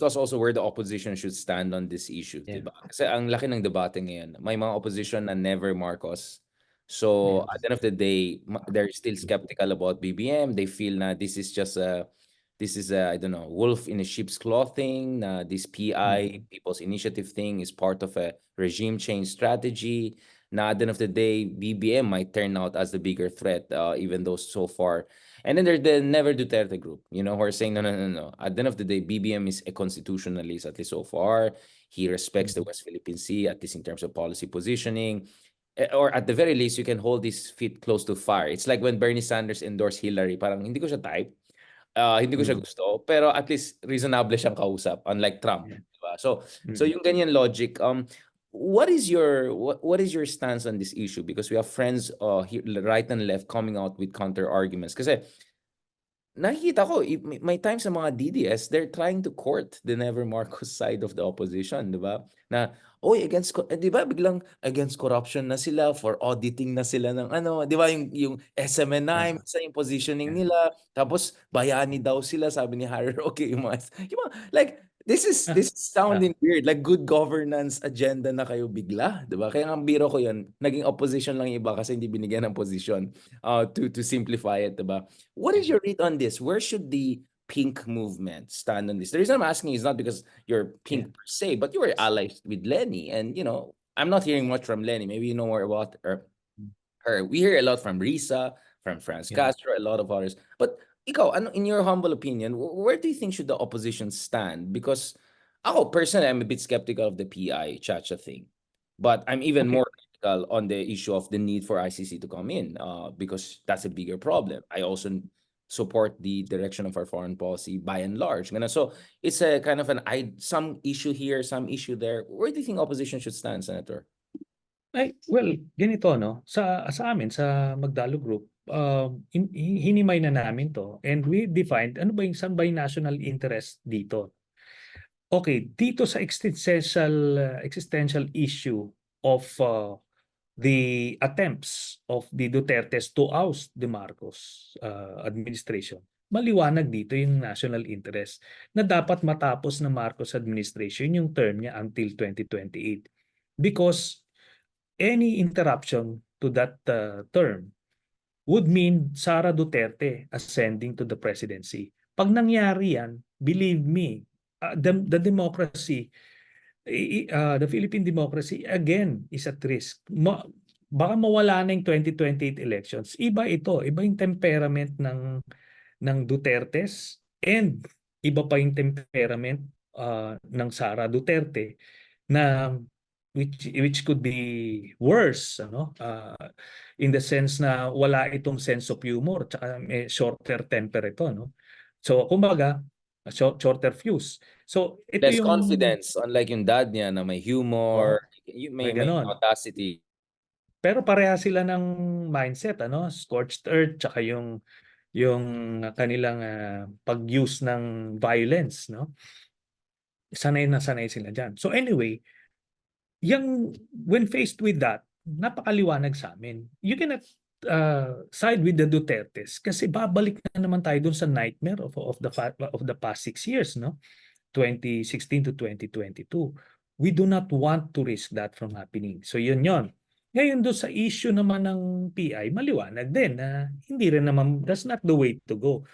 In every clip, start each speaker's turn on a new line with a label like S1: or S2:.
S1: That's also where the opposition should stand on this issue,
S2: Yeah.
S1: diba? Kasi ang laki ng debate ngayon. May mga opposition na never Marcos. So,
S2: Yeah.
S1: at the end of the day, they're still skeptical about BBM. They feel na this is a, I don't know, wolf in a sheep's clothing, na this PI, People's Initiative thing, is part of a regime change strategy. Na at the end of the day, BBM might turn out as the bigger threat, even though so far. And then there's the Never Duterte group, who are saying, no, no, no, no. At the end of the day, BBM is a constitutionalist, at least so far. He respects the West Philippine Sea, at least in terms of policy positioning. Or at the very least, you can hold his feet close to fire. It's like when Bernie Sanders endorsed Hillary, parang hindi ko siya type. Hindi ko siya gusto, pero at least reasonable siyang kausap, unlike Trump,
S2: Yeah.
S1: diba? So yung ganyan logic, what is your stance on this issue? Because we have friends here, right and left, coming out with counter arguments. Kasi nakikita ko, may times sa mga DDS, they're trying to court the Never Marcos side of the opposition, di ba? Na, di ba, biglang against corruption na sila, for auditing na sila ng ano, di ba, yung SMNI, sa yung positioning nila, tapos bayani daw sila, sabi ni Harry Roque, like, this is sounding weird, like good governance agenda na kayo bigla, di ba? Kaya ang biro ko yun, naging opposition lang yung iba kasi hindi binigyan ng position, to simplify it, di ba? What is your read on this? Where should the pink movement stand on this? The reason I'm asking is not because you're pink per se, but you were allies with Lenny. And, I'm not hearing much from Lenny. Maybe you know more about her. We hear a lot from Risa, from Franz Castro, a lot of others. But ikaw, in your humble opinion, where do you think should the opposition stand? Because ako, personally, I'm a bit skeptical of the PI Chacha thing. But I'm even more critical on the issue of the need for ICC to come in, because that's a bigger problem. I also support the direction of our foreign policy by and large. So it's a kind of some issue here, some issue there. Where do you think opposition should stand, Senator?
S2: Well, ganito, no? Sa amin, sa Magdalo Group, hinimay na namin to, and we defined saan ba yung national interest dito. Okay, dito sa existential issue of the attempts of the Dutertes to oust the Marcos administration, maliwanag dito yung national interest na dapat matapos ng Marcos administration yung term niya until 2028. Because any interruption to that term would mean Sara Duterte ascending to the presidency. Pag nangyari yan, believe me, the democracy, the Philippine democracy again is at risk. Baka mawala na yung 2028 elections. Iba yung temperament ng Dutertes, and iba pa yung temperament ng Sara Duterte, na which could be worse, in the sense na wala itong sense of humor, tsaka may shorter temper ito, no? So kumbaga, shorter fuse. So ito
S1: Less
S2: yung
S1: confidence, unlike yung dad niya na may humor, may
S2: ganon.
S1: audacity.
S2: Pero pareha sila ng mindset, scorched earth, tsaka yung kanilang pag-use ng violence, no? Sanay na sanay sila diyan. So anyway, when faced with that, napakaliwanag sa amin. You cannot side with the Dutertes kasi babalik na naman tayo dun sa nightmare of the past 6 years, no? 2016 to 2022. We do not want to risk that from happening. So yun. Ngayon doon sa issue naman ng PI, maliwanag din na hindi rin naman, that's not the way to go.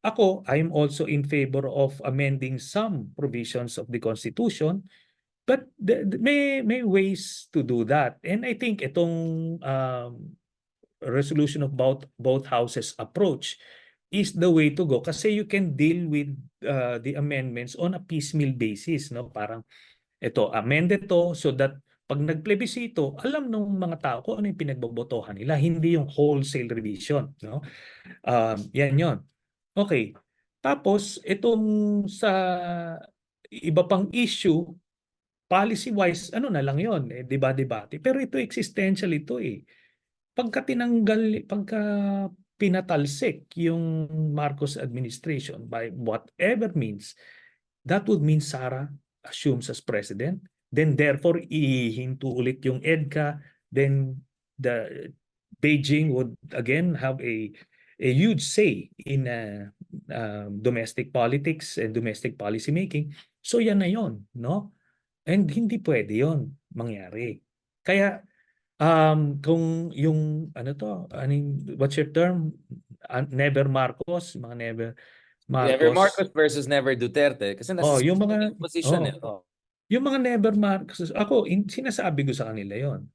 S2: Ako, I'm also in favor of amending some provisions of the Constitution, but may ways to do that. And I think itong resolution of both houses approach is the way to go kasi you can deal with the amendments on a piecemeal basis, no? Parang amended to so that pag nagplebisito, alam ng mga tao kung ano yung pinagbobotohan nila, hindi yung wholesale revision, no? Yan yon. Okay. Tapos itong sa iba pang issue, policy-wise, na lang yon, debate. Pero ito existential ito eh. Pagka pinatalsik yung Marcos administration by whatever means, that would mean Sara assumes as president, then therefore ihinto ulit yung EDCA, then the Beijing would again have a huge say in domestic politics and domestic policy making. So yan na yon, no? And hindi pwede yon mangyari. Kaya kung yung ano to, what's your term? Never Marcos, mga never
S1: Never
S2: Marcos.
S1: Marcos versus never Duterte. Kasi nasa
S2: Oh, yung mga
S1: same position
S2: oh,
S1: eh. Oh.
S2: yung mga never Marcos, ako sinasabi ko sa kanila yon.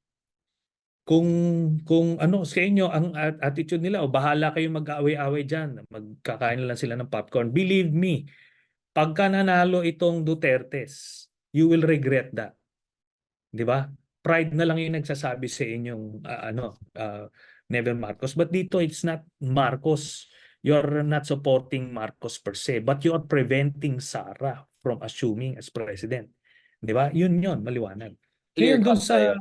S2: Kung ano sa inyo ang attitude nila o bahala kayong mag-away-away diyan, magkakain lang sila ng popcorn. Believe me, pagka nanalo itong Dutertes, you will regret that. 'Di ba? Pride na lang yung nagsasabi sa inyong Never Marcos. But dito it's not Marcos. You're not supporting Marcos per se, but you are preventing Sara from assuming as president. 'Di ba? Yun, maliwanag.
S1: Clear
S2: Ngayon dun
S1: cut
S2: sa
S1: tayo.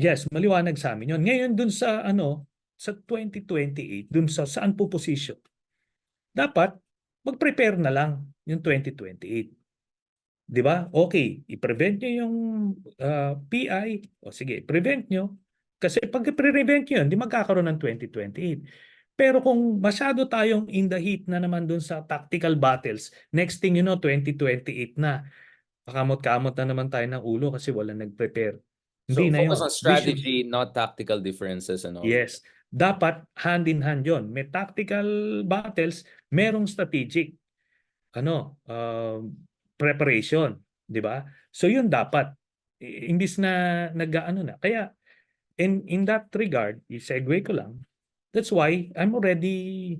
S2: yes, maliwanag sa amin yun. Ngayon dun sa sa 2028, dun sa saan po position. Dapat mag-prepare na lang yung 2028. 'Di ba? Okay, i-prevent nyo yung PI. O sige, prevent nyo. Kasi pag i-prevent nyo yun, di magkakaroon ng 2028. Pero kung masyado tayong in the heat na naman dun sa tactical battles, next thing you know, 2028 na. Pakamot-kamot na naman tayo ng ulo kasi wala nag-prepare. Hindi
S1: So
S2: na
S1: focus
S2: yon.
S1: on
S2: We should,
S1: strategy, not tactical differences and all.
S2: yes, dapat hand in hand yon. May tactical battles, merong strategic preparation, 'di ba? So yun dapat imbis na nag-aano na. Kaya in that regard, i-segue ko lang. That's why I'm already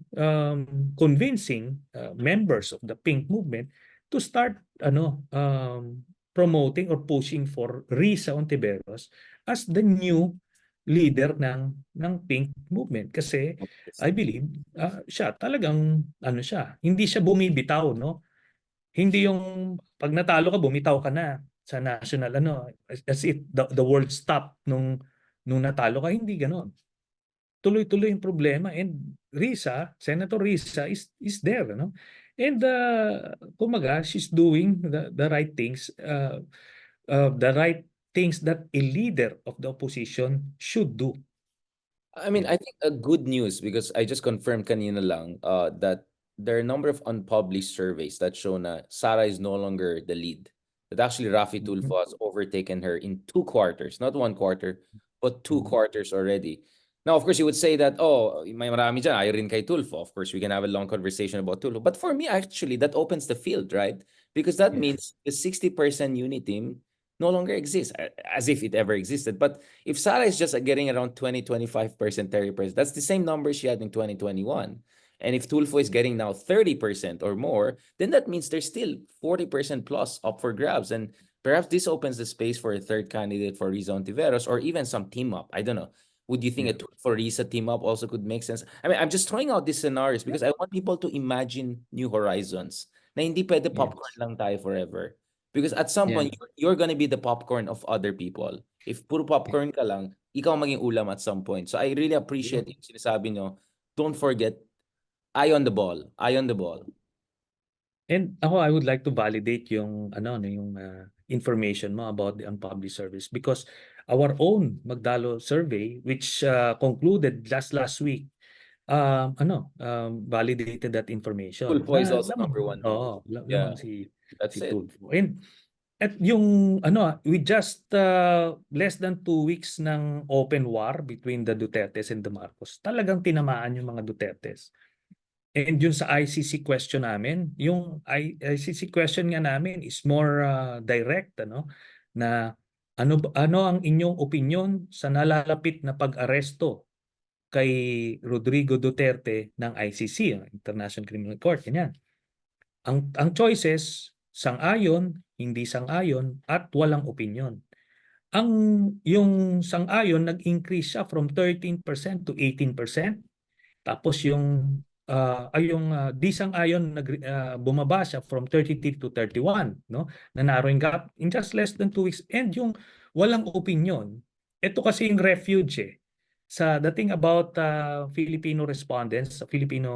S2: convincing members of the Pink movement to start promoting or pushing for Risa Ontiveros as the new leader ng Pink movement kasi I believe siya talagang siya, hindi siya bumibitaw, no? Hindi yung pag natalo ka bumitaw ka na sa national as if the world stopped nung natalo ka, hindi ganoon. Tuloy-tuloy yung problema and Senator Risa is there, no? And kumaga, she's doing the right things, the right things that a leader of the opposition should do.
S1: I mean,
S2: Yeah.
S1: I think a good news because I just confirmed kanina lang that there are a number of unpublished surveys that show na Sara is no longer the lead. That actually Rafi
S2: Mhm.
S1: Tulfo has overtaken her in 2 quarters, not 1 quarter, but two
S2: Mhm.
S1: quarters already. Now, of course, you would say that, oh, may marami dyan, ayaw rin kay Tulfo. Of course, we can have a long conversation about Tulfo. But for me, actually, that opens the field, right? Because that
S2: Yes.
S1: means the 60% unit team no longer exists, as if it ever existed. But if Sara is just getting around 20-25% 30%, that's the same number she had in 2021. And if Tulfo is getting now 30% or more, then that means there's still 40% plus up for grabs. And perhaps this opens the space for a third candidate for Riza Ontiveros or even some team up. I don't know. Would you think a
S2: Yeah.
S1: Tulfo Riza team up also could make sense? I mean, I'm just throwing out these scenarios
S2: Yeah.
S1: because I want people to imagine new horizons. Na hindi pwede popcorn
S2: Yes.
S1: lang tayo forever. Because at some
S2: Yeah.
S1: point, you're gonna be the popcorn of other people. If puro popcorn ka lang, ikaw maging ulam at some point. So I really
S2: Yeah.
S1: appreciate yung sinasabi nyo. Don't forget, eye on the ball. Eye on the ball.
S2: And ako, I would like to validate yung yung information mo about the unpublished service because our own Magdalo survey, which concluded last week, validated that information.
S1: Tulfo is also
S2: Lamang,
S1: number one.
S2: oo,
S1: Yeah,
S2: lamang si
S1: that's it.
S2: Tulfo. And at yung with just less than 2 weeks ng open war between the Dutertes and the Marcos, talagang tinamaan yung mga Dutertes. And yun sa ICC question namin, yung ICC question nga namin is more direct, na ano ang inyong opinion sa nalalapit na pag-aresto kay Rodrigo Duterte ng ICC, International Criminal Court, ganyan. Ang choices, sang-ayon, hindi sang-ayon, at walang opinion. Ang yung sang-ayon nag-increase siya from 13% to 18%. Tapos yung di sang-ayon bumaba siya from 33 to 31, no? Na narrowing gap in just less than 2 weeks. And yung walang opinion, ito kasi yung refuge the thing about Filipino respondents, Filipino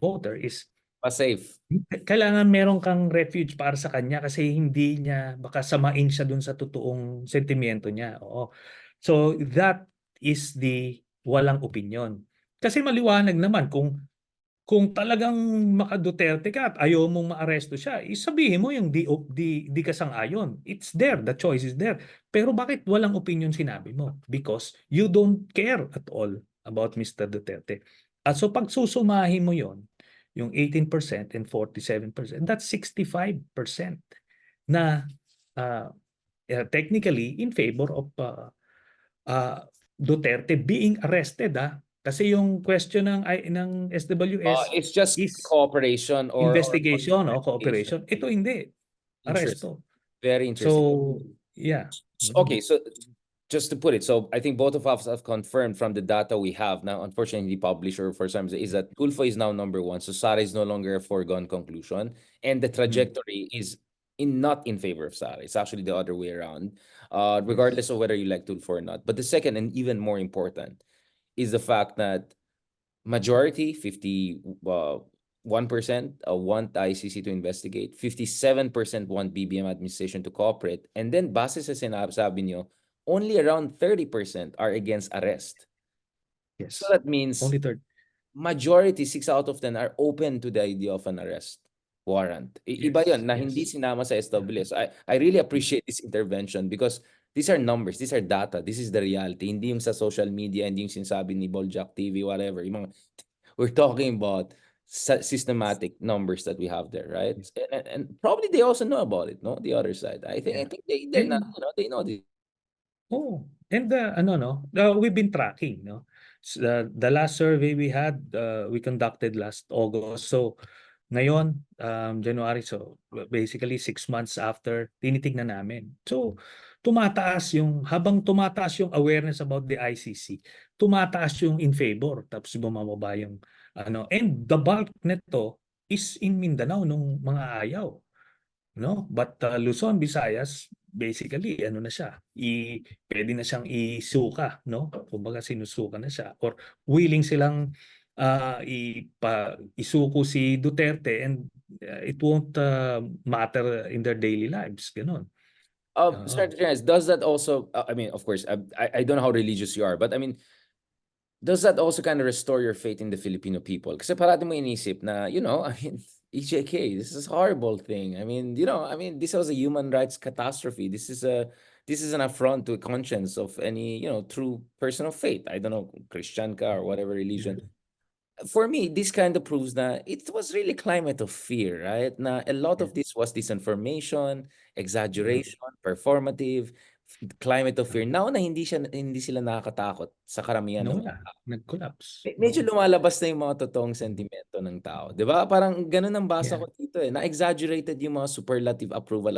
S2: voter is
S1: Pa-safe.
S2: kailangan meron kang refuge para sa kanya kasi hindi niya baka samain siya dun sa totoong sentimento niya. Oo. So that is the walang opinion. Kasi maliwanag naman kung Kung talagang maka-Duterte ka at ayaw mong maaresto siya, sabihin mo yung di ka sang-ayon. It's there. The choice is there. Pero bakit walang opinion sinabi mo? Because you don't care at all about Mr. Duterte. At so pag susumahin mo yon, yung 18% and 47%, that's 65% na uh, technically in favor of uh, Duterte being arrested, ah. Kasi yung question ng SWS
S1: It's just
S2: is
S1: cooperation or
S2: investigation o
S1: investigation.
S2: cooperation. Ito hindi,
S1: Interesting.
S2: aresto.
S1: Very interesting.
S2: So, yeah.
S1: Okay, so just to put it, so I think both of us have confirmed from the data we have now, unfortunately published or for some, is that Tulfo is now number one. So Sara is no longer a foregone conclusion. And the
S2: Mm.
S1: trajectory is not in favor of Sara. It's actually the other way around,
S2: Yes.
S1: regardless of whether you like Tulfo or not. But the second and even more important is the fact that majority, 51% want ICC to investigate, 57% want BBM administration to cooperate, and then base sa sinabi nyo, only around 30% are against arrest. So
S2: Yes.
S1: that means
S2: Only third.
S1: majority, 6 out of 10 are open to the idea of an arrest warrant. Iba
S2: Yes.
S1: yun na hindi
S2: Yes.
S1: sinama sa
S2: Yeah.
S1: SWS. I really appreciate this intervention because these are numbers, these are data, this is the reality. Hindi yung sa social media, hindi yung sinasabi ni Boljak TV, whatever. Yung mga, we're talking about systematic numbers that we have there, right?
S2: Yes.
S1: And probably they also know about it, no? The other side. I
S2: Yeah.
S1: think they're not,
S2: And
S1: they know this.
S2: oh, and ano no, we've been tracking, no. The last survey we conducted last August. So ngayon, January, so basically 6 months after, tinitignan namin. So habang tumataas yung awareness about the ICC, tumataas yung in favor, tapos bumababa yung ano. And the bulk nito is in Mindanao nung mga ayaw, no? But Luzon, Visayas, basically ano na siya, pwede na siyang isuka, no? Kumbaga sinusuka na siya or willing silang isuko si Duterte and it won't matter in their daily lives, ganun. Oo.
S1: Senator Trillanes, does that also, I mean, of course, I don't know how religious you are, but I mean, does that also kind of restore your faith in the Filipino people? Kasi parati mo inisip na, I mean, EJK, this is a horrible thing. I mean, I mean, this was a human rights catastrophe. This is an affront to the conscience of any, true person of faith. I don't know, Christian ka or whatever
S2: Yeah.
S1: religion. For me, this kind of proves that it was really climate of fear, right? Na a lot
S2: Yeah.
S1: of this was disinformation,
S2: Yeah.
S1: exaggeration, performative, climate of fear. Now na hindi sila nakakatakot sa karamihan ng
S2: Nawala, nag-collapse.
S1: medyo
S2: Oo.
S1: lumalabas na yung mga totoong sentimento ng tao. 'Di ba? Parang ganun ang basa
S2: Yeah.
S1: ko dito eh. Na-exaggerated yung mga superlative approval.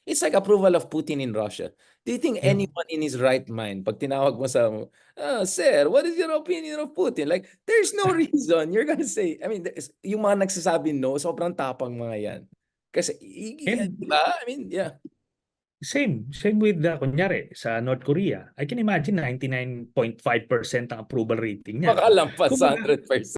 S1: It's like approval of Putin in Russia. Do you think
S2: Yeah.
S1: anyone in his right mind, pag tinawag mo sa, sir, what is your opinion of Putin? Like, there's no reason. You're gonna say, I mean, yung mga nagsasabi no, sobrang tapang mga yan. Kasi, di
S2: And
S1: ba? I mean, yeah.
S2: same with kunyari sa North Korea. I can imagine 99.5% ang approval rating niyan.
S1: Makalampas
S2: Kumbaga,
S1: 100%.